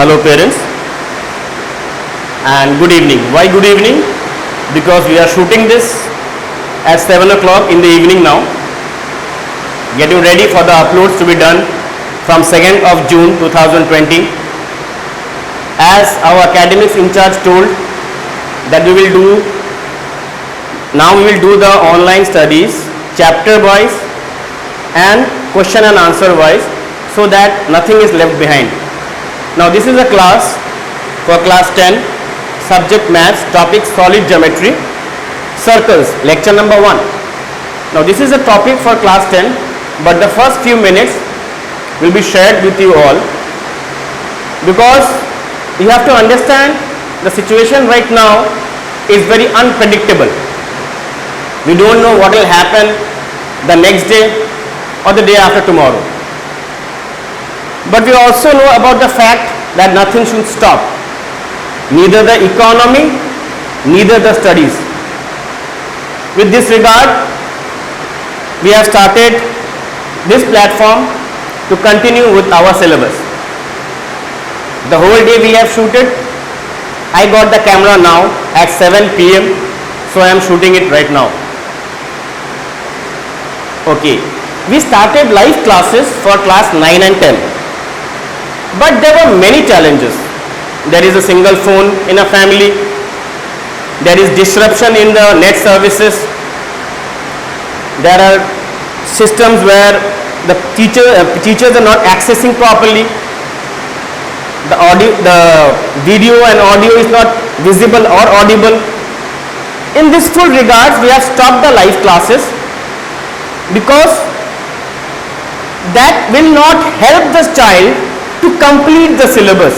Hello parents and good evening. Why good evening? Because we are shooting this at 7 o'clock in the evening now, getting ready for the uploads to be done from 2nd of June 2020. As our academics in charge told that we will do the online studies chapter wise and question and answer wise, so that nothing is left behind. Now this is a class for class 10, subject maths, topic solid geometry, circles, lecture number 1. Now this is a topic for class 10, but the first few minutes will be shared with you all, because you have to understand the situation right now is very unpredictable. We don't know what will happen the next day or the day after tomorrow. But we also know about the fact that nothing should stop, neither the economy, neither the studies. With this regard, we have started this platform to continue with our syllabus. The whole day we have shooted. I got the camera now at 7 p.m. so I am shooting it right now. Okay, we started live classes for class 9 and 10. But there were many challenges. There is a single phone in a family. There is disruption in the net services. There are systems where the teachers are not accessing properly. The video and audio is not visible or audible. In this full regards, we have stopped the live classes because that will not help the child to complete the syllabus.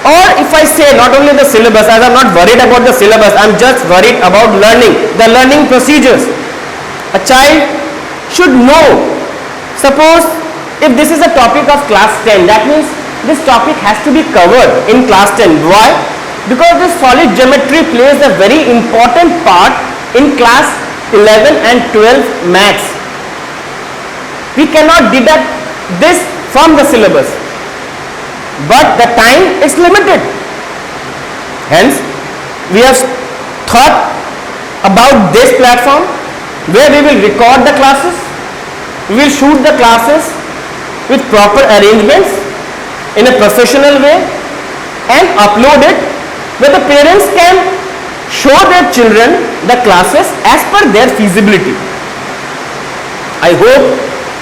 Or if I say not only the syllabus, as I am not worried about the syllabus, I am just worried about learning, the learning procedures. A child should know. Suppose if this is a topic of class 10, that means this topic has to be covered in class 10. Why? Because this solid geometry plays a very important part in class 11 and 12 maths. We cannot deduct this from the syllabus, but the time is limited. Hence, we have thought about this platform where we will record the classes, we will shoot the classes with proper arrangements in a professional way and upload it, where the parents can show their children the classes as per their feasibility. I hope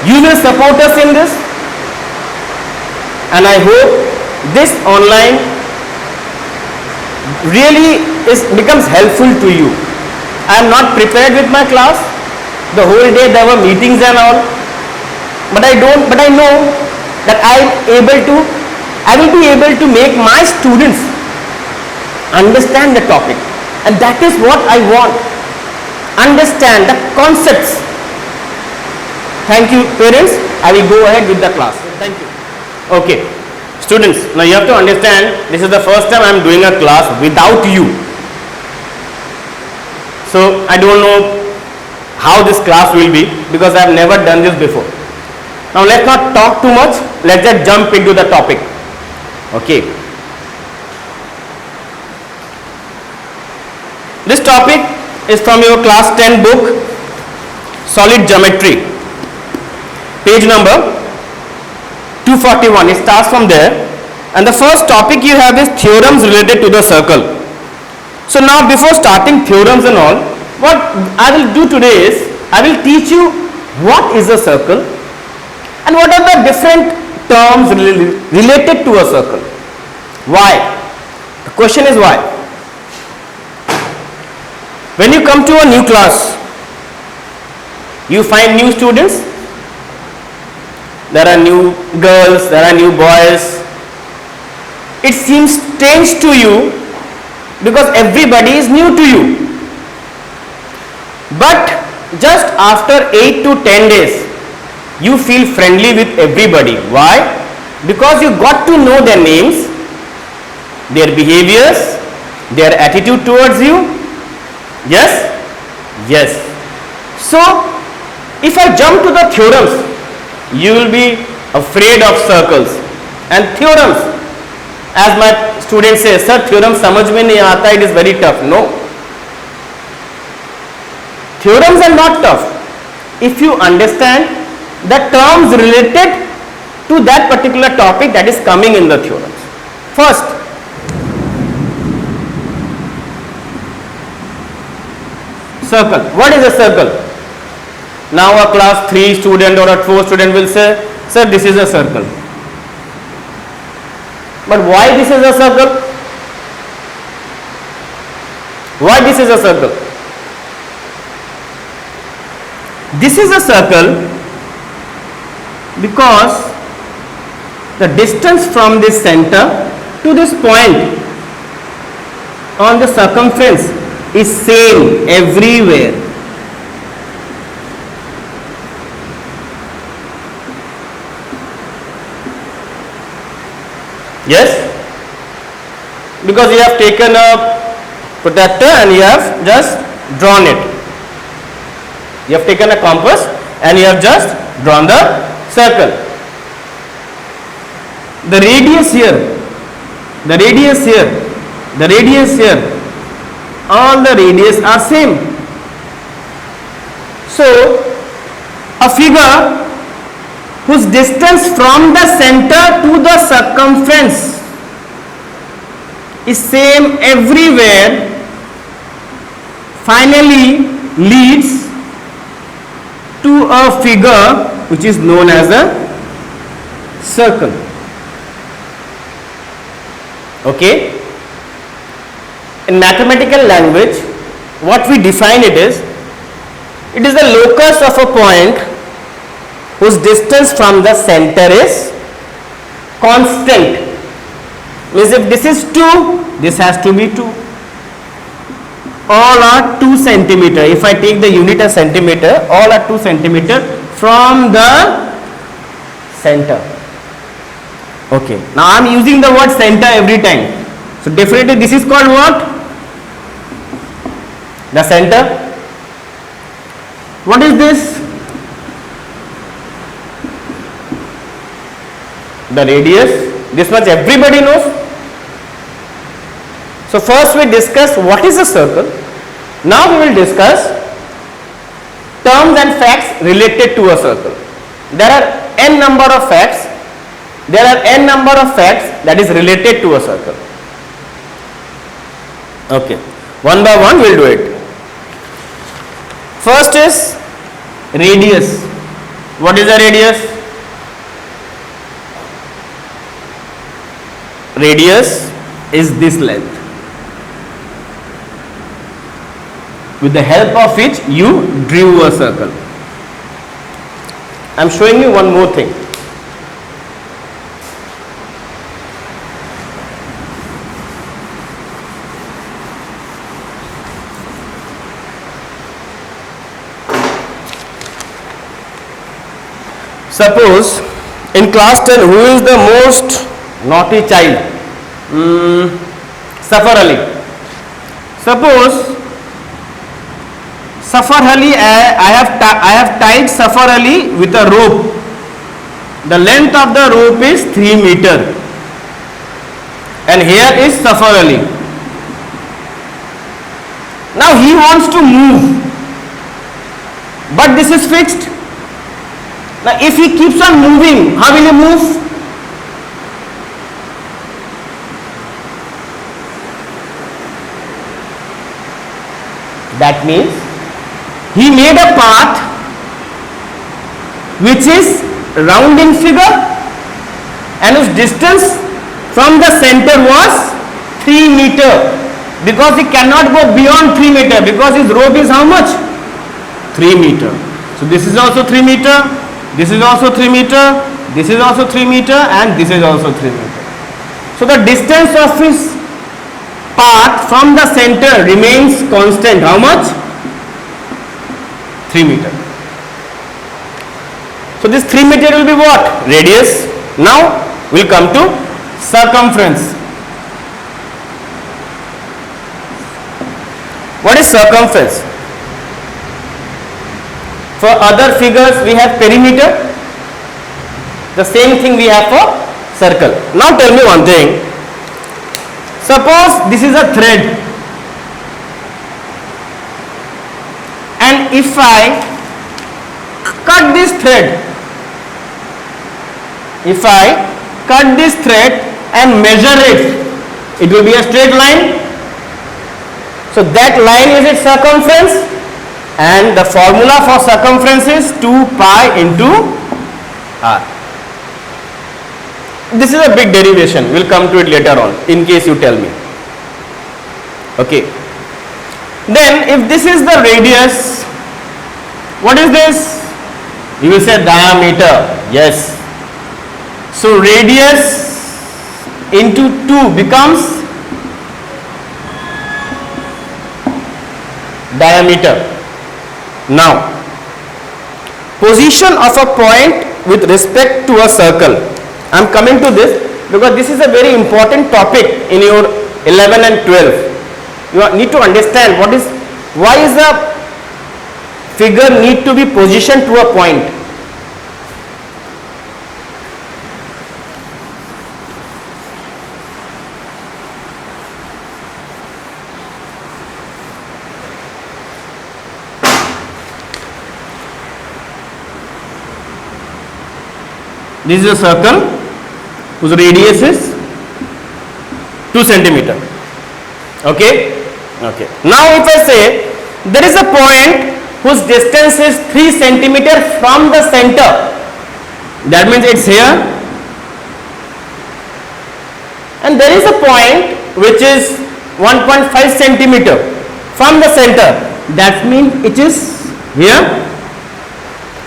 you will support us in this, and I hope this online really becomes helpful to you. I am not prepared with my class. The whole day there were meetings and all, but I know that I will be able to make my students understand the topic, and that is what I want. Understand the concepts. Thank you parents. I will go ahead with the class. Thank you. Okay, students, now you have to understand, this is the first time I am doing a class without you. So I don't know how this class will be, because I have never done this before. Now let's not talk too much, let's just jump into the topic. Okay. This topic is from your class 10 book, Solid Geometry, page number 241. It starts from there, and the first topic you have is theorems related to the circle. So now, before starting theorems and all, what I will do today is I will teach you what is a circle and what are the different terms related to a circle. Why? The question is why. When you come to a new class, you find new students. There are new girls, there are new boys. It seems strange to you because everybody is new to you. But just after 8 to 10 days, you feel friendly with everybody. Why? Because you got to know their names, their behaviors, their attitude towards you. Yes? Yes. So, if I jump to the theorems, you will be afraid of circles and theorems. As my student says, sir theorem समझ में नहीं आता, it is very tough. No, theorems are not tough if you understand the terms related to that particular topic that is coming in the theorems. First, circle. What is a circle? Now a class 3 student or a 4 student will say, sir, this is a circle. But why this is a circle? Why this is a circle? This is a circle because the distance from this center to this point on the circumference is same everywhere. Yes? Because you have taken a protractor and you have just drawn it. You have taken a compass and you have just drawn the circle. The radius here, the radius here, the radius here, all the radius are same. So, a figure whose distance from the center to the circumference is same everywhere finally leads to a figure which is known as a circle. Okay? In mathematical language, what we define it is the locus of a point whose distance from the center is constant. Means if this is 2, this has to be 2. All are 2 centimeter. If I take the unit as centimeter, all are 2 centimeter from the center. Okay. Now I am using the word center every time. So definitely this is called what? The center. What is this? The radius. This much everybody knows. So first we discuss what is a circle. Now we will discuss terms and facts related to a circle. There are n number of facts. There are n number of facts that is related to a circle. Okay. One by one we will do it. First is radius. What is the radius? Radius is this length, with the help of which you drew a circle. I am showing you one more thing. Suppose in class 10, who is the most naughty child? Safar Ali. Suppose Safar Ali, I have tied Safar Ali with a rope. The length of the rope is 3 meter. And here is Safar Ali. Now he wants to move. But this is fixed. Now if he keeps on moving, how will he move? That means he made a path which is round in figure and whose distance from the center was 3 meter, because he cannot go beyond 3 meter because his rope is how much? 3 meter. So this is also 3 meter, this is also 3 meter, this is also 3 meter, and this is also 3 meter. So the distance of his path from the center remains constant. How much? 3 meter. So this 3 meter will be what? Radius. Now we will come to circumference. What is circumference? For other figures we have perimeter. The same thing we have for circle. Now tell me one thing. Suppose this is a thread, and if I cut this thread, if I cut this thread and measure it, it will be a straight line. So that line is its circumference, and the formula for circumference is 2 pi into r. This is a big derivation, we will come to it later on in case you tell me. Okay. Then if this is the radius, what is this? You will say diameter. Yes. So radius into 2 becomes diameter. Now, position of a point with respect to a circle. I am coming to this because this is a very important topic in your 11 and 12. You need to understand why is a figure need to be positioned to a point. This is a circle whose radius is 2 centimeter. Okay. Okay. Now if I say there is a point whose distance is 3 centimeter from the center, that means it's here, and there is a point which is 1.5 centimeter from the center, that means it is here.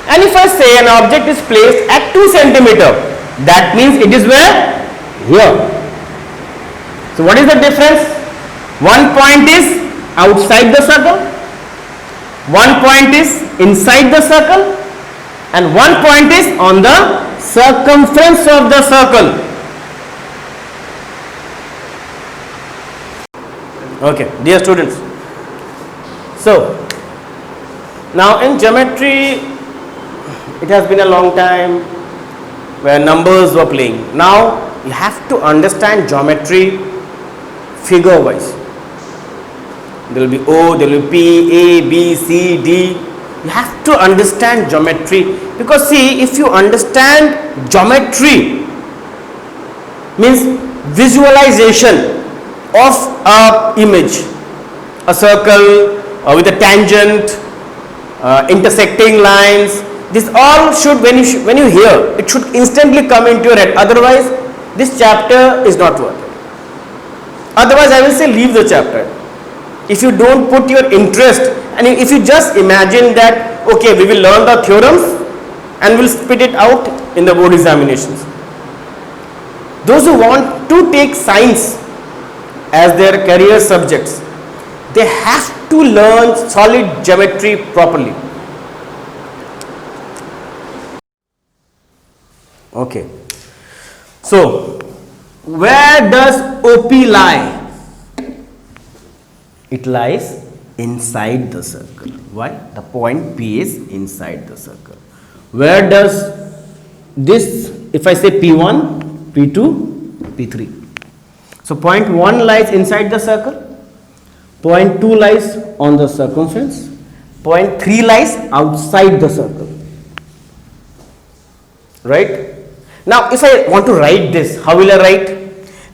And if I say an object is placed at 2 centimeter, that means it is where? Here. So what is the difference? One point is outside the circle, one point is inside the circle, and one point is on the circumference of the circle. Okay, dear students. So now in geometry, it has been a long time where numbers were playing. Now you have to understand geometry figure wise. There will be O, there will be P, A, B, C, D. You have to understand geometry, because see, if you understand geometry, means visualization of a image, a circle with a tangent, intersecting lines. This all should, when you hear, it should instantly come into your head. Otherwise, this chapter is not worth it. Otherwise, I will say leave the chapter. If you don't put your interest, and if you just imagine that, okay, we will learn the theorems and we'll spit it out in the board examinations. Those who want to take science as their career subjects, they have to learn solid geometry properly. Okay. So, where does OP lie? It lies inside the circle. Why? The point P is inside the circle. Where does this, if I say P1, P2, P3. So point 1 lies inside the circle, point 2 lies on the circumference, point 3 lies outside the circle. Right? Now if I want to write this, how will I write?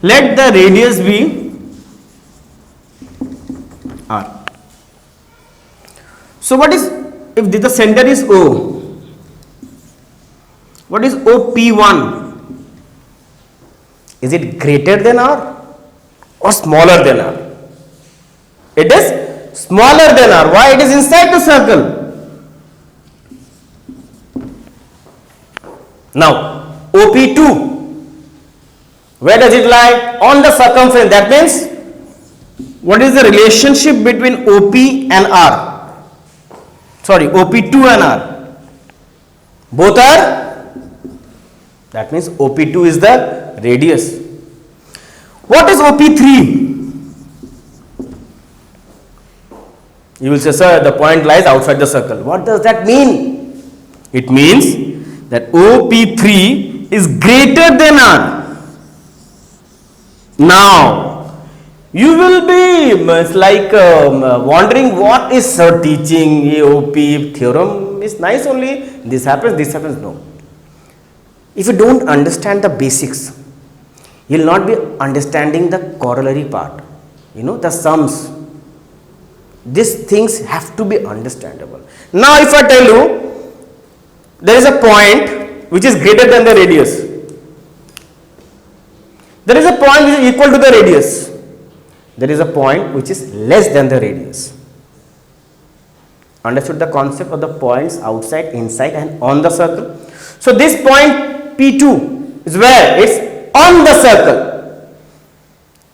Let the radius be R. So what is, if the center is O, what is OP1? Is it greater than R or smaller than R? It is smaller than R. Why? It is inside the circle. Now OP2, where does it lie? On the circumference. That means, what is the relationship between OP and R? Sorry, OP2 and R. Both are, that means OP2 is the radius. What is OP3? You will say, sir, the point lies outside the circle. What does that mean? It means that OP3 is greater than R. Now, You will be wondering what is sir teaching, AOP theorem is nice only, this happens, no. If you don't understand the basics, you will not be understanding the corollary part, the sums. These things have to be understandable. Now if I tell you, there is a point which is greater than the radius. There is a point which is equal to the radius. There is a point which is less than the radius. Understood the concept of the points outside, inside and on the circle? So this point P2 is where? It's on the circle.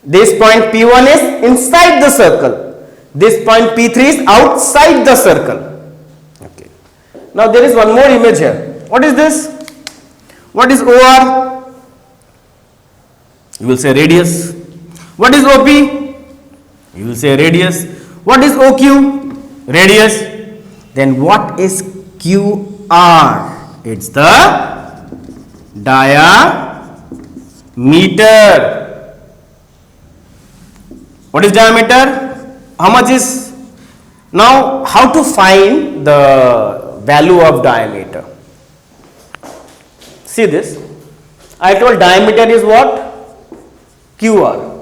This point P1 is inside the circle. This point P3 is outside the circle. Okay. Now there is one more image here. What is this? What is OR? You will say radius. What is OP? You will say radius. What is OQ? Radius. Then what is QR? It's the diameter. What is diameter? How much is? Now how to find the value of diameter? See this. I told diameter is what? QR.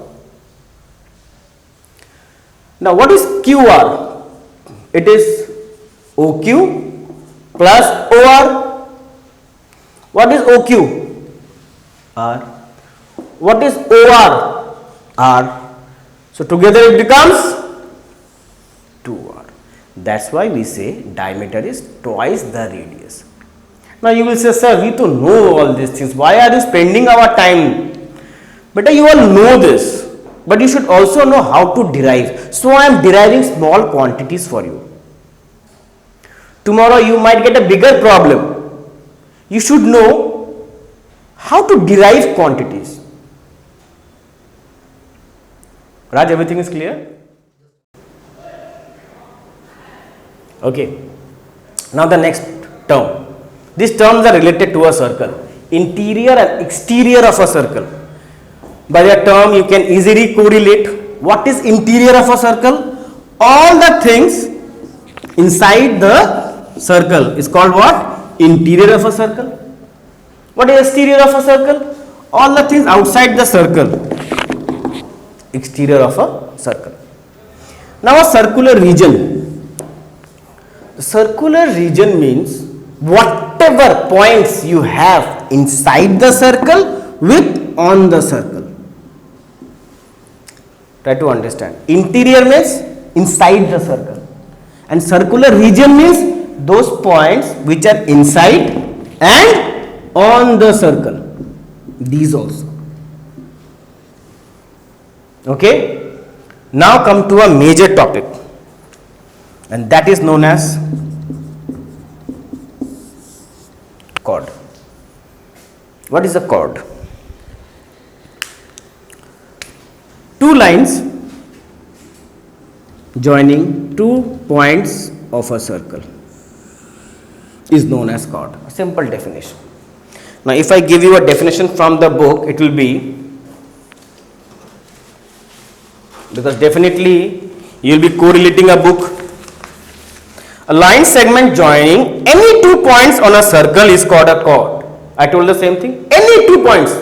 Now what is QR? It is OQ plus OR. What is OQ? R. What is OR? R. So together it becomes 2R. That's why we say diameter is twice the radius. Now you will say, sir, we to know all these things. Why are you spending our time? But you all know this, but you should also know how to derive. So I am deriving small quantities for you. Tomorrow you might get a bigger problem. You should know how to derive quantities. Raj, everything is clear? Okay. Now the next term. These terms are related to a circle. Interior and exterior of a circle. By the term you can easily correlate what is interior of a circle. All the things inside the circle is called what? Interior of a circle. What is exterior of a circle? All the things outside the circle. Exterior of a circle. Now a circular region. The circular region means whatever points you have inside the circle with on the circle. Try to understand. Interior means inside the circle and circular region means those points which are inside and on the circle. These also. Okay. Now come to a major topic, and that is known as chord. What is a chord? Two lines joining 2 points of a circle is known as chord. A simple definition. Now if I give you a definition from the book, it will be, because definitely you will be correlating a book. A line segment joining any 2 points on a circle is called a chord. I told the same thing. Any 2 points.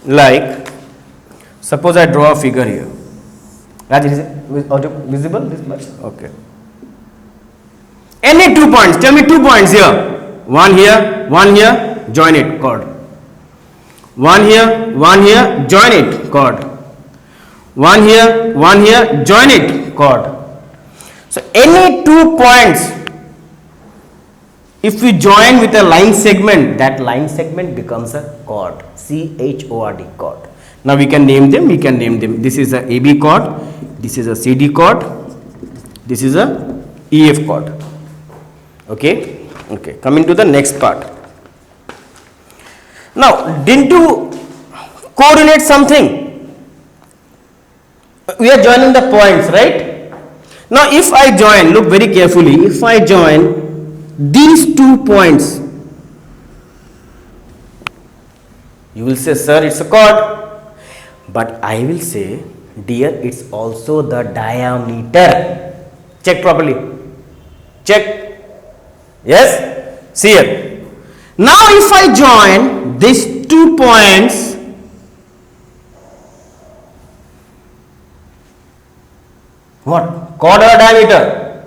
Like, suppose I draw a figure here. Raj, is it visible this much? Okay. Any 2 points. Tell me 2 points here. One here, join it, chord. One here, join it, chord. One here, join it, chord. So any 2 points, if we join with a line segment, that line segment becomes a chord. C-H-O-R-D, chord. Now we can name them. This is a AB chord, this is a CD chord, this is a EF chord. Okay. Coming to the next part. Now, didn't you correlate something? We are joining the points, right? Now if I join, look very carefully, if I join these 2 points, you will say, sir, it's a chord. But I will say, dear, it's also the diameter. Check properly. Check. Yes? See here. Now if I join these 2 points, what? Chord or diameter?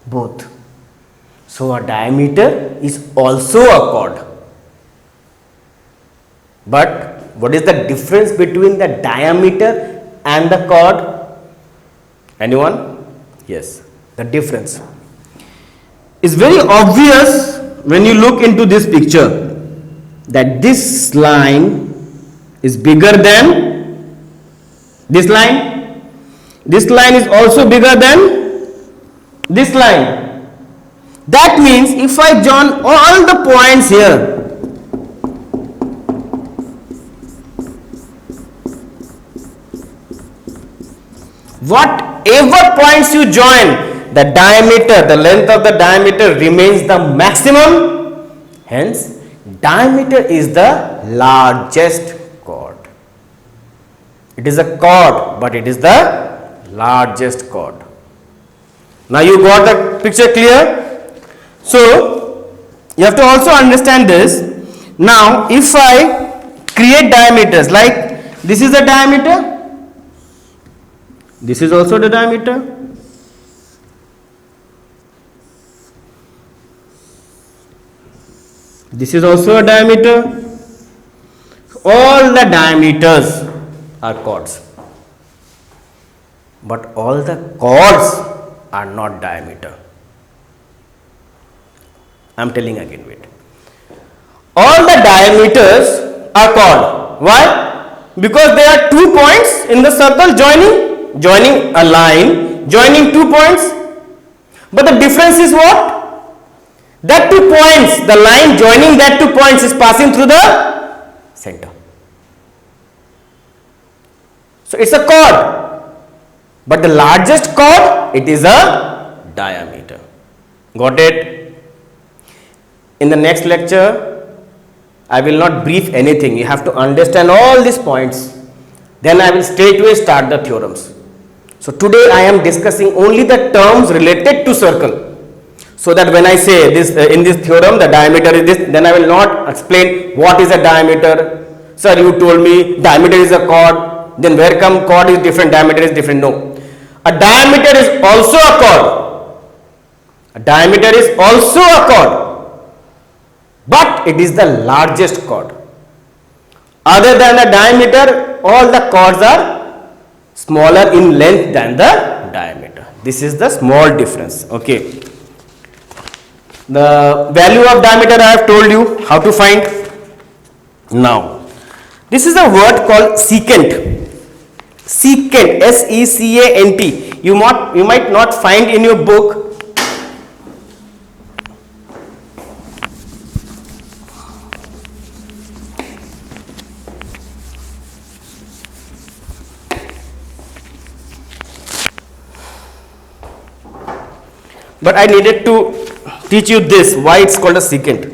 Both. So a diameter is also a chord. But what is the difference between the diameter and the chord? Anyone? Yes, the difference is very obvious when you look into this picture, that this line is bigger than this line. This line is also bigger than this line. That means if I join all the points here, whatever points you join, the diameter, the length of the diameter remains the maximum. Hence, diameter is the largest chord. It is a chord, but it is the largest chord. Now you got the picture clear? So, you have to also understand this. Now, if I create diameters, like this is the diameter, this is also the diameter. This is also a diameter. All the diameters are chords. But all the chords are not diameter. I am telling again, wait. All the diameters are chord. Why? Because there are 2 points in the circle joining a line, joining 2 points. But the difference is what? That 2 points, the line joining that 2 points is passing through the center. So it's a chord. But the largest chord, it is a diameter. Got it? In the next lecture, I will not brief anything. You have to understand all these points. Then I will straightway start the theorems. So today I am discussing only the terms related to circle. So that when I say this in this theorem, the diameter is this, then I will not explain what is a diameter. Sir, you told me diameter is a chord. Then where come chord is different, diameter is different? No. A diameter is also a chord. A diameter is also a chord. But it is the largest chord. Other than the diameter, all the chords are smaller in length than the diameter. This is the small difference. Okay. The value of diameter I have told you how to find. Now, this is a word called secant. Secant, S-E-C-A-N-T. You might not find in your book. But I needed to teach you this, why it's called a secant.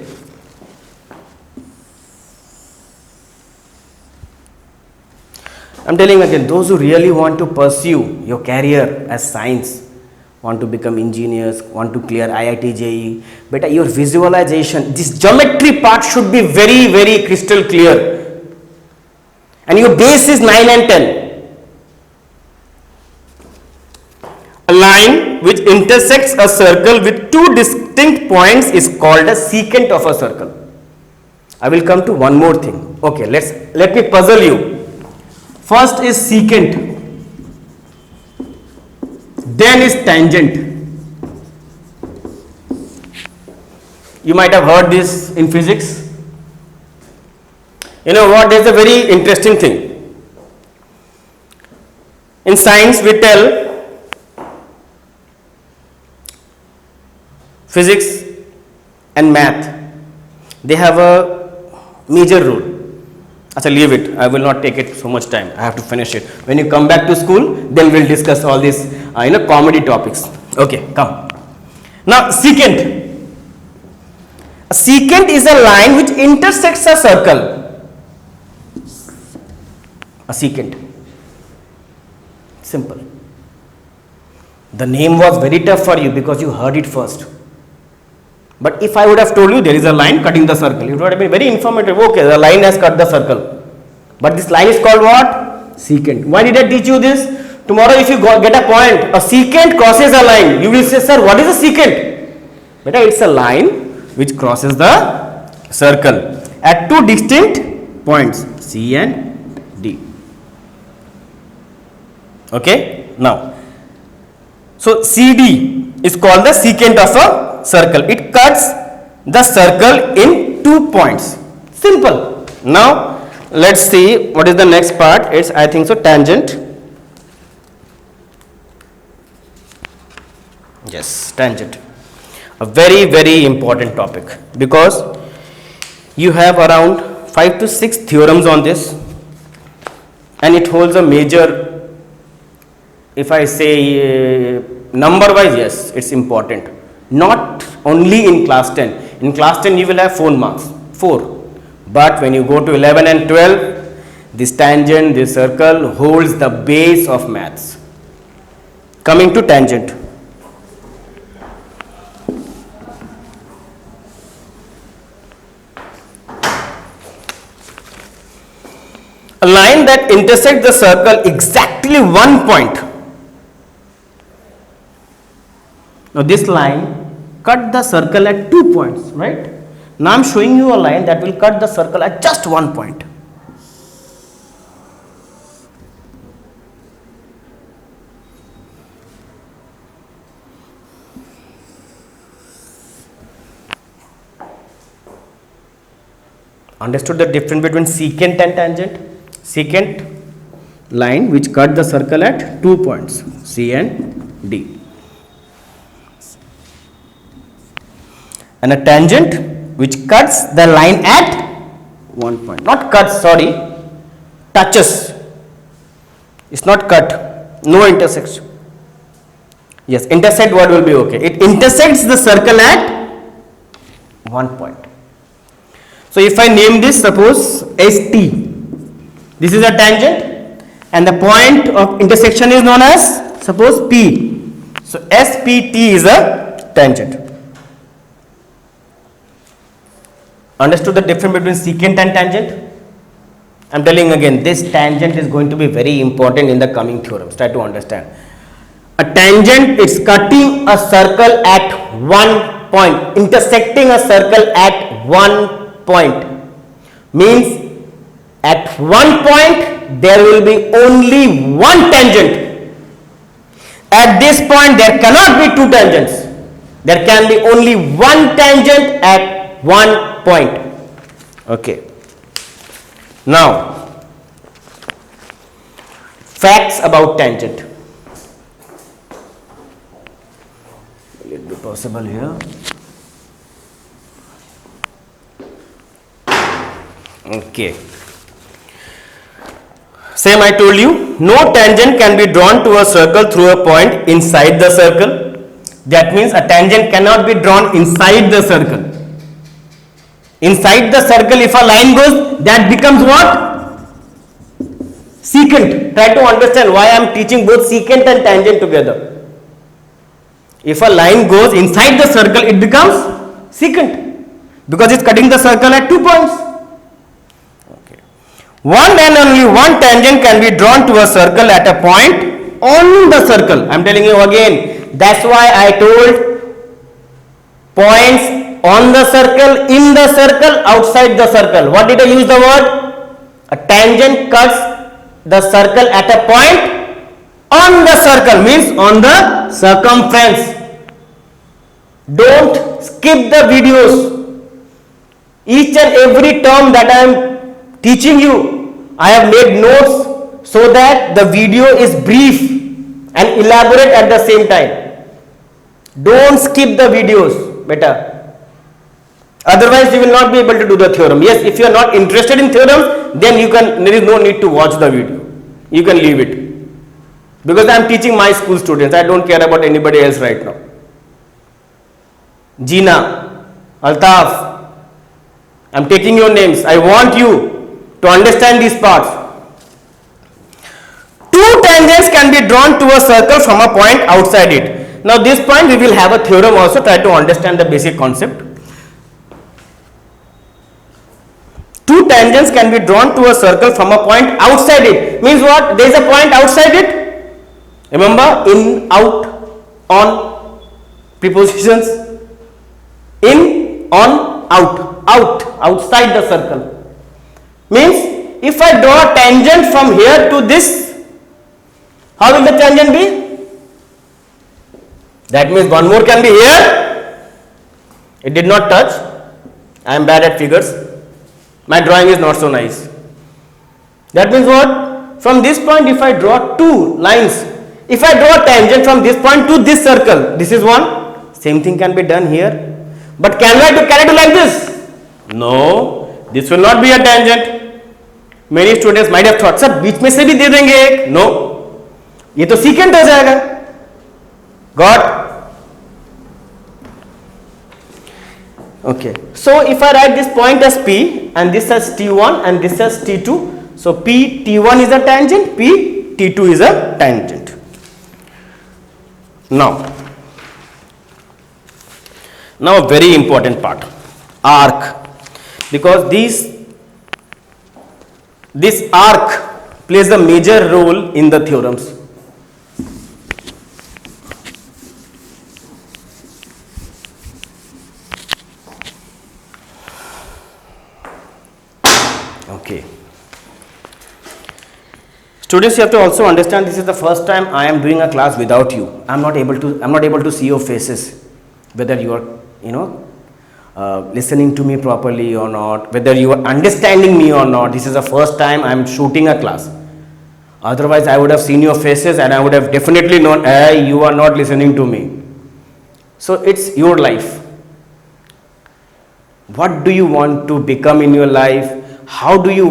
I'm telling again, those who really want to pursue your career as science, want to become engineers, want to clear IIT JEE, but your visualization, this geometry part should be very, very crystal clear. And your base is 9 and 10. A line which intersects a circle with 2 distinct points is called a secant of a circle. I will come to one more thing. Okay, let me puzzle you. First is secant, then is tangent. You might have heard this in physics. You know what? There's a very interesting thing. In science, we tell physics and math, they have a major role. Achha, leave it. I will not take it so much time. I have to finish it. When you come back to school, then we'll discuss all these, comedy topics. Okay, come. Now, secant. A secant is a line which intersects a circle. A secant. Simple. The name was very tough for you because you heard it first. But if I would have told you there is a line cutting the circle, it would have been very informative. Okay, the line has cut the circle. But this line is called what? Secant. Why did I teach you this? Tomorrow if you get a point, a secant crosses a line, you will say, sir, what is a secant? Beta, it's a line which crosses the circle at two distinct points, C and D. Okay, now, so CD is called the secant of a circle. It cuts the circle in 2 points. Simple. Now, let's see what is the next part. It's, I think so, tangent. Yes, tangent. A very, very important topic because you have around 5 to 6 theorems on this, and it holds a major, if I say number wise, yes, it's important. Not only in class 10. In class 10 you will have 4 marks, 4. But when you go to 11 and 12, this tangent, this circle holds the base of maths. Coming to tangent. A line that intersects the circle exactly 1 point. Now this line cut the circle at 2 points, right? Now I am showing you a line that will cut the circle at just 1 point. Understood the difference between secant and tangent? Secant line which cut the circle at 2 points, C and D. And a tangent which cuts the line at 1 point. Not cuts, sorry, touches. It's not cut, no intersection. Yes, intersect word will be okay. It intersects the circle at 1 point. So if I name this, suppose ST. This is a tangent and the point of intersection is known as, suppose, P. So SPT is a tangent. Understood the difference between secant and tangent? I am telling again, this tangent is going to be very important in the coming theorems. Try to understand. A tangent is cutting a circle at 1 point, intersecting a circle at 1 point. Means at 1 point there will be only one tangent. At this point there cannot be 2 tangents. There can be only one tangent at 1 point. Okay. Now, facts about tangent. Will it be possible here? Okay. Same I told you, no tangent can be drawn to a circle through a point inside the circle. That means a tangent cannot be drawn inside the circle. Inside the circle, if a line goes, that becomes what? Secant. Try to understand why I am teaching both secant and tangent together. If a line goes inside the circle, it becomes secant because it's cutting the circle at 2 points. Okay. One and only one tangent can be drawn to a circle at a point on the circle. I am telling you again. That's why I told points on the circle, in the circle, outside the circle. What did I use the word? A tangent cuts the circle at a point on the circle, means on the circumference. Don't skip the videos. Each and every term that I am teaching you, I have made notes so that the video is brief and elaborate at the same time. Don't skip the videos, better. Otherwise, you will not be able to do the theorem. Yes, if you are not interested in theorems, then there is no need to watch the video. You can leave it. Because I am teaching my school students. I don't care about anybody else right now. Jeena, Altaf, I am taking your names. I want you to understand these parts. two tangents can be drawn to a circle from a point outside it. Now this point we will have a theorem also, try to understand the basic concept. Two tangents can be drawn to a circle from a point outside it. Means what? There is a point outside it. Remember, in, out, on, prepositions. In, on, out, outside the circle. Means, if I draw a tangent from here to this, how will the tangent be? That means one more can be here. It did not touch. I am bad at figures. My drawing is not so nice. That means what? From this point, if I draw two lines, if I draw a tangent from this point to this circle, this is one, same thing can be done here. But can I do like this? No, this will not be a tangent. Many students might have thought, sir, बीच में से भी दे देंगे एक. No, ये तो secant हो जाएगा. Got? Okay. So if I write this point as P and this as T1 and this as T2, so P T1 is a tangent, P T2 is a tangent. Now a very important part, arc, because this arc plays a major role in the theorems. Okay. Students, you have to also understand this is the first time I am doing a class without you. I am not able to see your faces, whether you are listening to me properly or not, whether you are understanding me or not. This is the first time I am shooting a class. Otherwise, I would have seen your faces and I would have definitely known, hey, you are not listening to me. So it's your life. What do you want to become in your life? How do you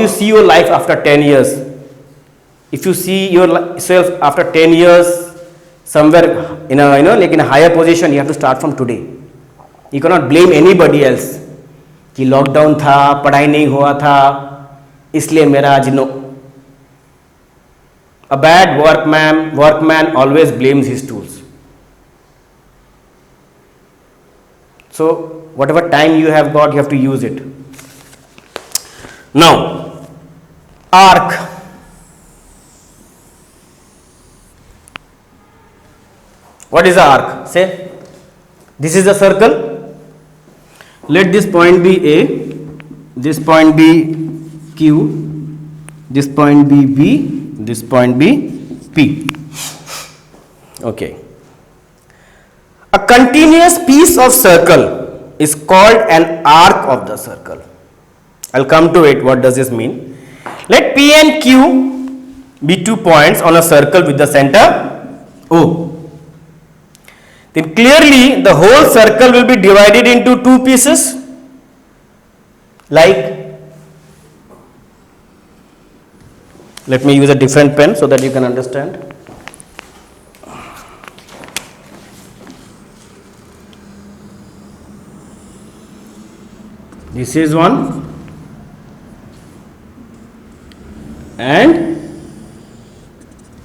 see your life after 10 years? If you see yourself after 10 years somewhere in a like in a higher position, you have to start from today. You cannot blame anybody else कि lockdown था, पढ़ाई नहीं हुआ था, इसलिए मेरा आज no. A bad workman always blames his tools. So whatever time you have got, you have to use it. Now, arc. What is the arc? Say, this is a circle. Let this point be A, this point be Q, this point be B, this point be P. Okay. A continuous piece of circle is called an arc of the circle. I'll come to it. What does this mean? Let P and Q be 2 points on a circle with the center O. Then clearly the whole circle will be divided into 2 pieces. Like, let me use a different pen so that you can understand. This is one and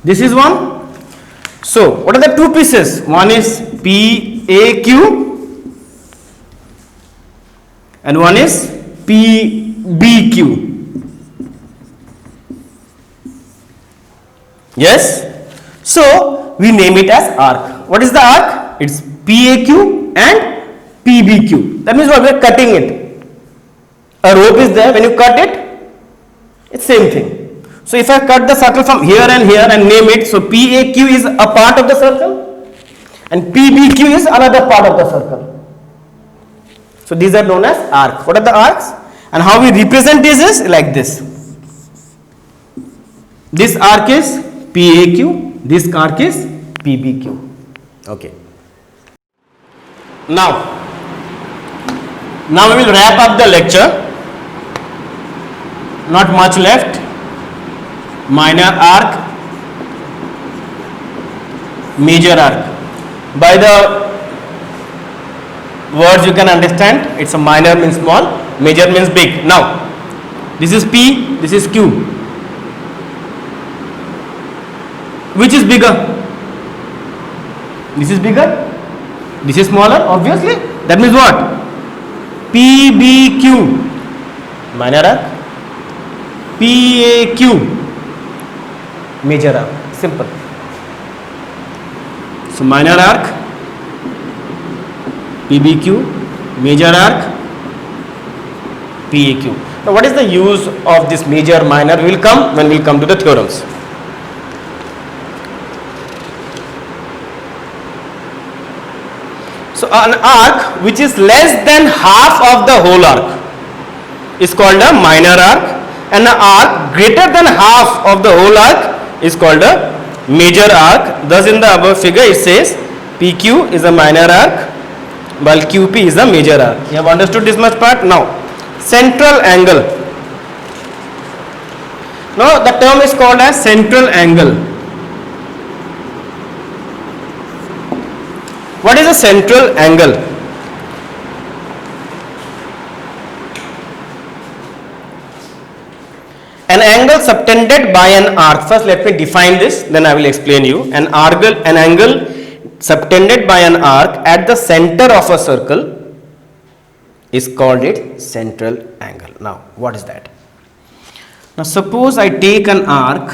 this is one. So what are the 2 pieces? One is PAQ and one is PBQ. Yes? So we name it as arc. What is the arc? It's PAQ and PBQ. That means what? We are cutting it. A rope is there, when you cut it, it's same thing. So if I cut the circle from here and name it, so PAQ is a part of the circle and PBQ is another part of the circle. So these are known as arcs. What are the arcs? And how we represent this is like this. This arc is PAQ, this arc is PBQ. Okay. Now we will wrap up the lecture. Not much left. Minor arc, major arc. By the words you can understand, it's a minor means small, major means big. Now this is P, this is Q. Which is bigger? This is bigger. This is smaller, obviously. That means what? PBQ, minor arc. PAQ, major arc. Simple. So minor arc, PBQ, major arc, PAQ. Now what is the use of this major, minor? Will come when we will come to the theorems. So an arc which is less than half of the whole arc is called a minor arc, and an arc greater than half of the whole arc is called a major arc. Thus in the above figure it says PQ is a minor arc while QP is a major arc. You have understood this much part? Now central angle. Now the term is called as central angle. What is a central angle? An angle subtended by an arc. First let me define this, then I will explain you. An angle subtended by an arc at the center of a circle is called its central angle. Now what is that? Now suppose I take an arc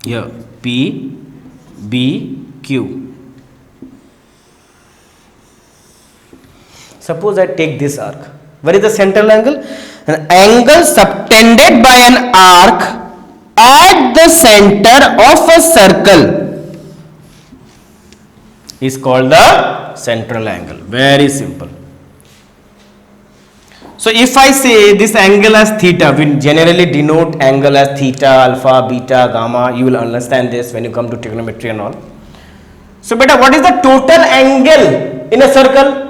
here, P, B, Q. Suppose I take this arc. Where is the central angle? An angle subtended by an arc at the center of a circle is called the central angle. Very simple. So if I say this angle as theta, we generally denote angle as theta, alpha, beta, gamma. You will understand this when you come to trigonometry and all. So beta, what is the total angle in a circle?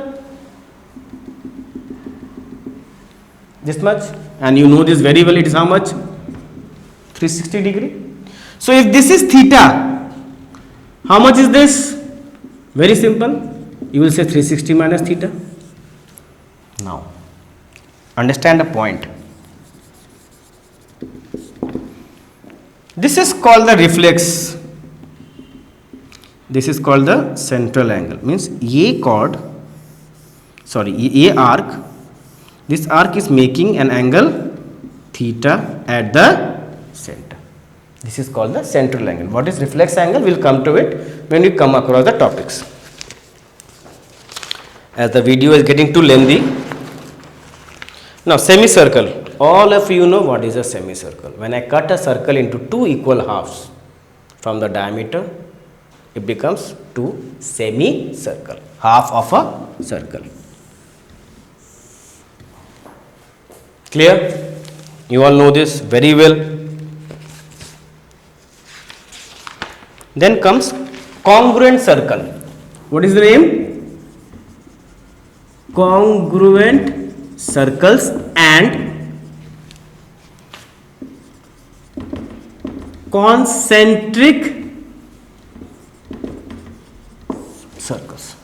This much, and you know this very well. It is how much? 360 degree. So if this is theta, how much is this? Very simple. You will say 360 minus theta. Now understand the point. This is called the reflex. This is called the central angle. Means A arc. This arc is making an angle theta at the center. This is called the central angle. What is reflex angle? We will come to it when we come across the topics. As the video is getting too lengthy. Now semicircle. All of you know what is a semicircle. When I cut a circle into two equal halves from the diameter, it becomes two semicircle. Half of a circle. Clear? You all know this very well. Then comes congruent circle. What is the name? Congruent circles and concentric circles.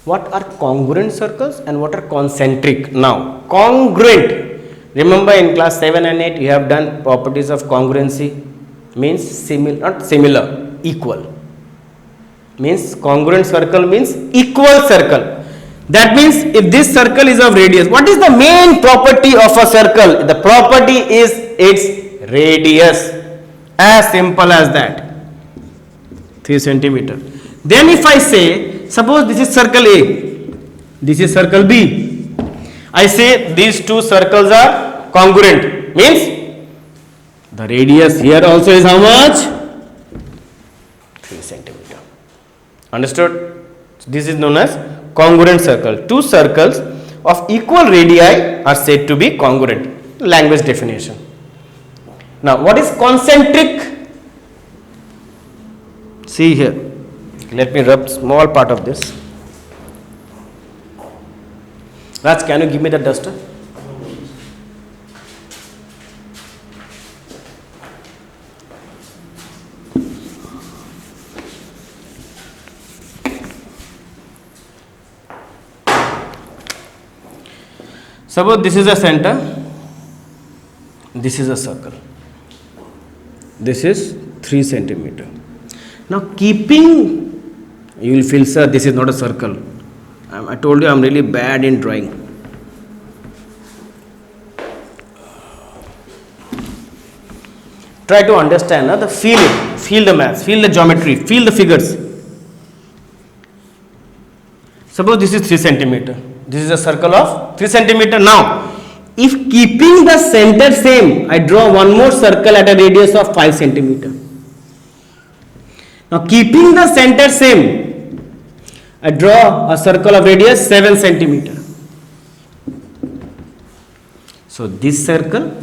What are congruent circles and what are concentric? Now, congruent. Remember in class 7 and 8 you have done properties of congruency. Means similar, not similar, equal. Means congruent circle means equal circle. That means if this circle is of radius, what is the main property of a circle? The property is its radius. As simple as that. 3 centimeter. Then if I say, suppose this is circle A, this is circle B. I say these two circles are congruent. Means the radius here also is how much? 3 centimeter. Understood? This is known as congruent circle. Two circles of equal radii are said to be congruent. Language definition. Now, what is concentric? See here. Let me rub small part of this. Raj, can you give me the duster? Suppose this is a center, this is a circle. This is 3 centimeter. Now keeping, you will feel, sir, this is not a circle. I told you I'm really bad in drawing. Try to understand the feeling, feel the maths, feel the geometry, feel the figures. Suppose this is 3 centimeter. This is a circle of 3 centimeter. Now, if keeping the center same, I draw one more circle at a radius of 5 centimeter. Now, keeping the center same, I draw a circle of radius 7 centimeter. So, this circle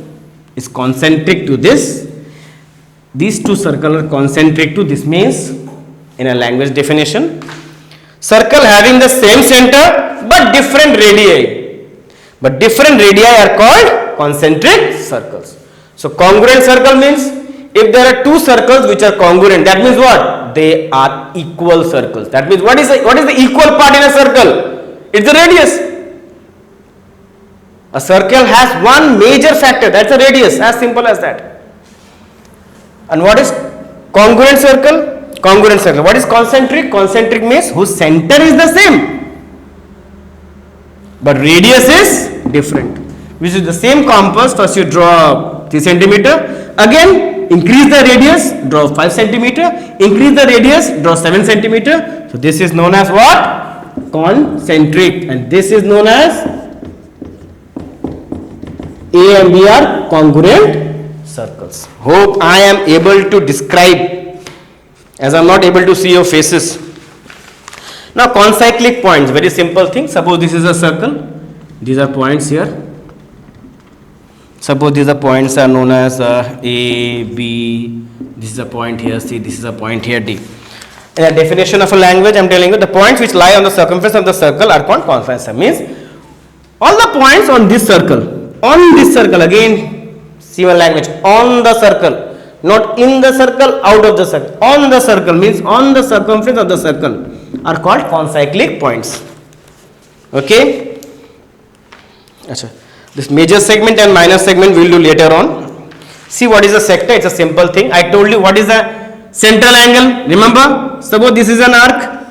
is concentric to this. These two circles are concentric to this. Means, in a language definition, circle having the same center but different radii. But different radii are called concentric circles. So congruent circle means if there are two circles which are congruent, that means what? They are equal circles. That means what is the equal part in a circle? It's the radius. A circle has one major factor, that's the radius, as simple as that. And what is congruent circle? Congruent circle. What is concentric? Concentric means whose center is the same, but radius is different. Which is the same compass. First you draw 3 centimeter. Again increase the radius, draw 5 centimeter. Increase the radius, draw 7 centimeter. So this is known as what? Concentric. And this is known as A and B are congruent circles. Hope I am able to describe, as I am not able to see your faces. Now concyclic points, very simple thing. Suppose this is a circle, these are points here. Suppose these are points are known as A, B, this is a point here, C, this is a point here, D. In a definition of a language, I am telling you the points which lie on the circumference of the circle are called concentric. Means all the points on this circle, again see my language, on the circle. Not in the circle, out of the circle. On the circle means on the circumference of the circle are called concyclic points. Okay? Achha. This major segment and minor segment we will do later on. See what is a sector? It's a simple thing. I told you what is a central angle. Remember? Suppose this is an arc.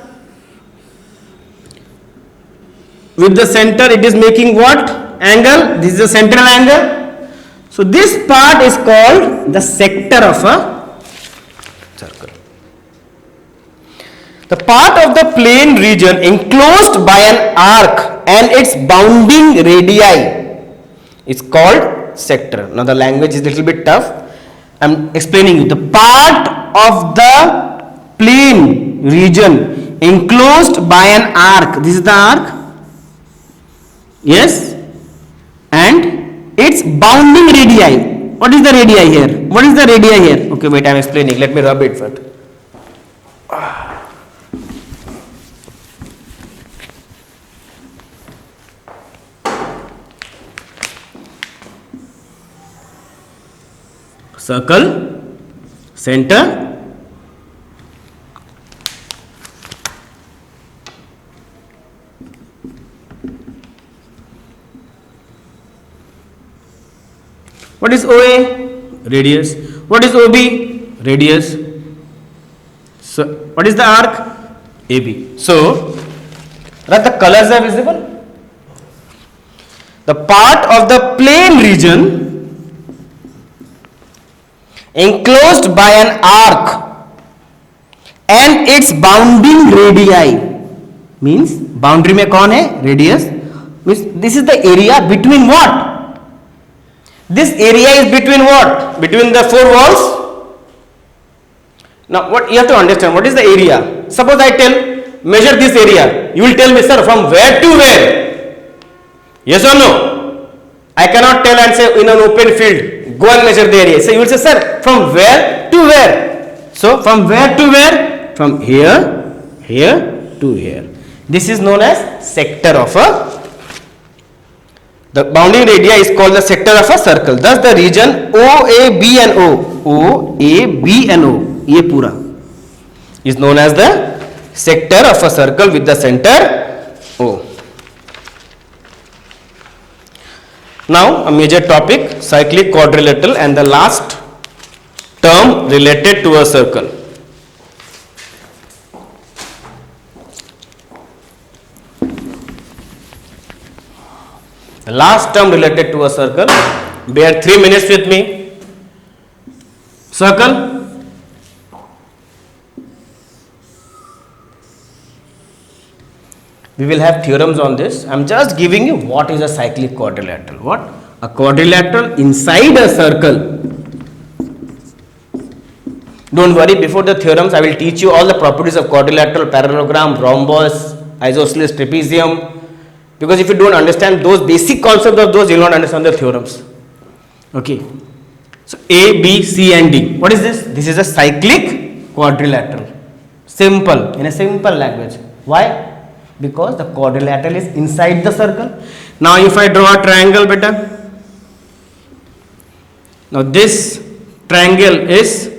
With the center it is making what? Angle. This is the central angle. So this part is called the sector of a circle. The part of the plane region enclosed by an arc and its bounding radii is called sector. Now the language is a little bit tough. I am explaining you. The part of the plane region enclosed by an arc. This is the arc. Yes. And its bounding radii. What is the radii here? What is the radii here? Okay, wait, I am explaining. Let me rub it first. Circle, center, what is OA? Radius. What is OB? Radius. So, what is the arc? AB. So, that the colors are visible. The part of the plane region enclosed by an arc and its bounding radii means boundary में कौन है? Radius. Means this is the area between what? This area is between what? Between the four walls. Now what you have to understand, what is the area? Suppose I tell, measure this area. You will tell me, sir, from where to where? Yes or no? I cannot tell and say in an open field, go and measure the area. So you will say, sir, from where to where? So from where to where? From here, here to here. This is known as sector of a. The bounding radii is called the sector of a circle. Thus the region OA, B and O, A, B and O, ये पूरा is known as the sector of a circle with the center O. Now a major topic, cyclic quadrilateral, and the last term related to a circle. The last term related to a circle. Bear 3 minutes with me. Circle. We will have theorems on this. I am just giving you what is a cyclic quadrilateral. What? A quadrilateral inside a circle. Don't worry, before the theorems I will teach you all the properties of quadrilateral, parallelogram, rhombus, isosceles, trapezium. Because if you don't understand those basic concepts of those, you will not understand the theorems. Okay. So A, B, C and D. What is this? This is a cyclic quadrilateral. Simple, in a simple language. Why? Because the quadrilateral is inside the circle. Now if I draw a triangle, beta. Now this triangle is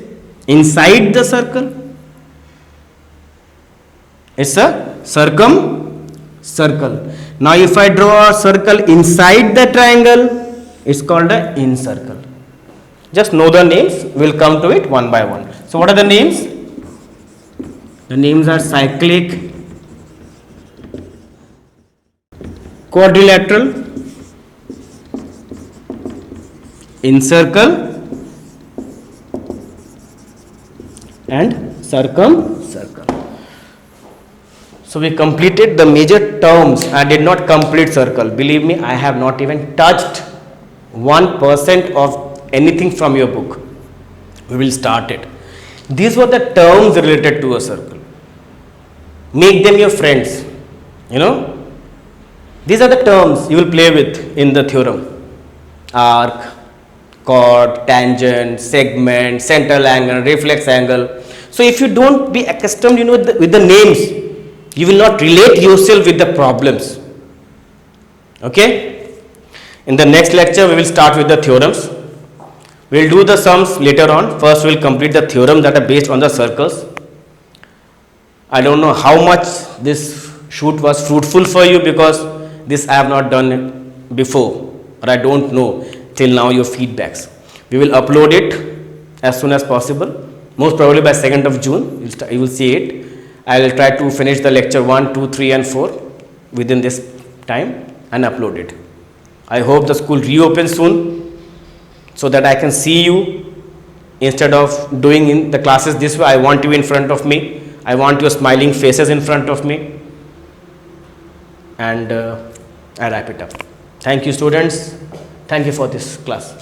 inside the circle. It's a circle. Now if I draw a circle inside the triangle, it's called a incircle. Just know the names, we'll come to it one by one. So what are the names? The names are cyclic quadrilateral, incircle and circumcircle. So we completed the major terms. I did not complete circle. Believe me, I have not even touched 1% of anything from your book. We will start it. These were the terms related to a circle. Make them your friends. These are the terms you will play with in the theorem. Arc, chord, tangent, segment, central angle, reflex angle. So if you don't be accustomed with the names, you will not relate yourself with the problems. Okay? In the next lecture, we will start with the theorems. We will do the sums later on. First, we will complete the theorems that are based on the circles. I don't know how much this shoot was fruitful for you, because this I have not done it before, or I don't know till now your feedbacks. We will upload it as soon as possible. Most probably by 2nd of June, you will see it. I will try to finish the lecture 1, 2, 3 and 4 within this time and upload it. I hope the school reopens soon so that I can see you instead of doing in the classes this way. I want you in front of me. I want your smiling faces in front of me. And I wrap it up. Thank you, students. Thank you for this class.